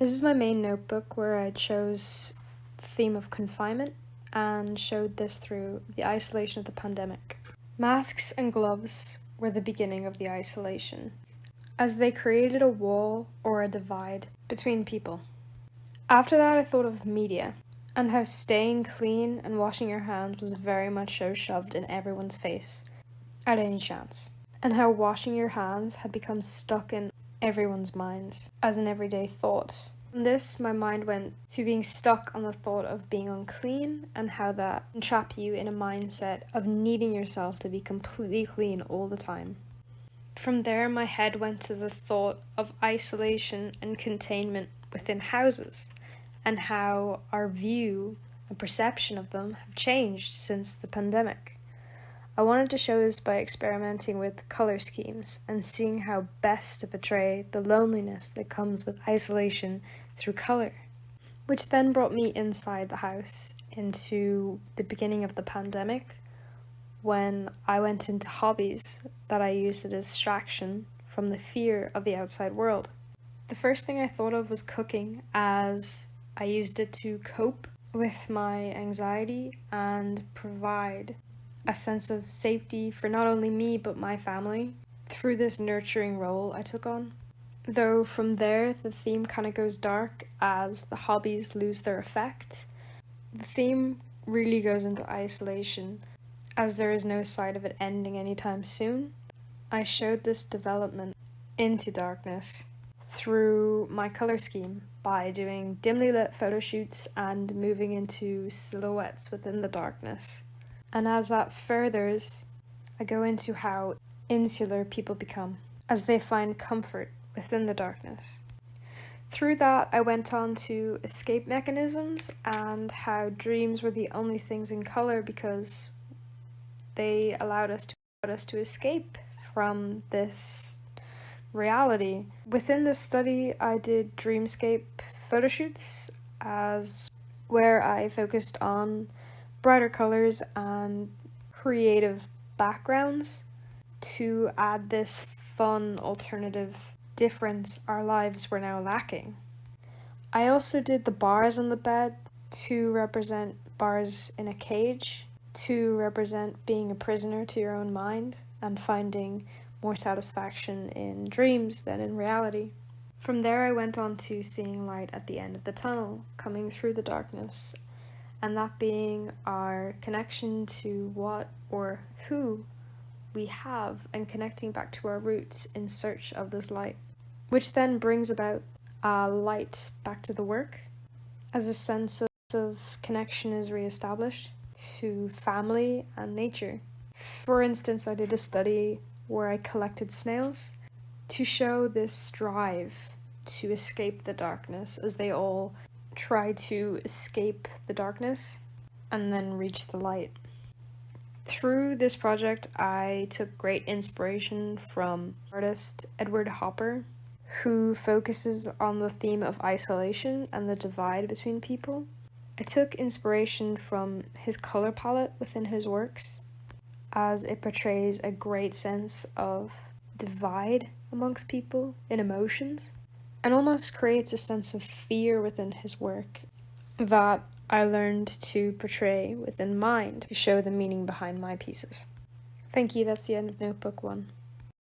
This is my main notebook where I chose the theme of confinement and showed this through the isolation of the pandemic. Masks and gloves were the beginning of the isolation, as they created a wall or a divide between people. After that, I thought of media and how staying clean and washing your hands was very much so shoved in everyone's face at any chance, and how washing your hands had become stuck in everyone's minds as an everyday thought. From this, my mind went to being stuck on the thought of being unclean and how that can trap you in a mindset of needing yourself to be completely clean all the time. From there, my head went to the thought of isolation and containment within houses and how our view and perception of them have changed since the pandemic. I wanted to show this by experimenting with color schemes and seeing how best to portray the loneliness that comes with isolation through color, which then brought me inside the house into the beginning of the pandemic when I went into hobbies that I used as a distraction from the fear of the outside world. The first thing I thought of was cooking, as I used it to cope with my anxiety and provide a sense of safety for not only me but my family through this nurturing role I took on. Though from there the theme kind of goes dark as the hobbies lose their effect. The theme really goes into isolation as there is no sight of it ending anytime soon. I showed this development into darkness through my color scheme by doing dimly lit photo shoots and moving into silhouettes within the darkness. And as that furthers, I go into how insular people become as they find comfort within the darkness. Through that, I went on to escape mechanisms and how dreams were the only things in color because they allowed us to escape from this reality. Within this study, I did dreamscape photo shoots as where I focused on brighter colors and creative backgrounds to add this fun alternative difference our lives were now lacking. I also did the bars on the bed to represent bars in a cage, to represent being a prisoner to your own mind and finding more satisfaction in dreams than in reality. From there, I went on to seeing light at the end of the tunnel, coming through the darkness, and that being our connection to what or who we have and connecting back to our roots in search of this light, which then brings about light back to the work as a sense of connection is reestablished to family and nature. For instance, I did a study where I collected snails to show this drive to escape the darkness as they all try to escape the darkness and then reach the light. Through this project, I took great inspiration from artist Edward Hopper, who focuses on the theme of isolation and the divide between people. I took inspiration from his color palette within his works, as it portrays a great sense of divide amongst people in emotions, and almost creates a sense of fear within his work that I learned to portray within mine to show the meaning behind my pieces. Thank you, that's the end of Notebook 1.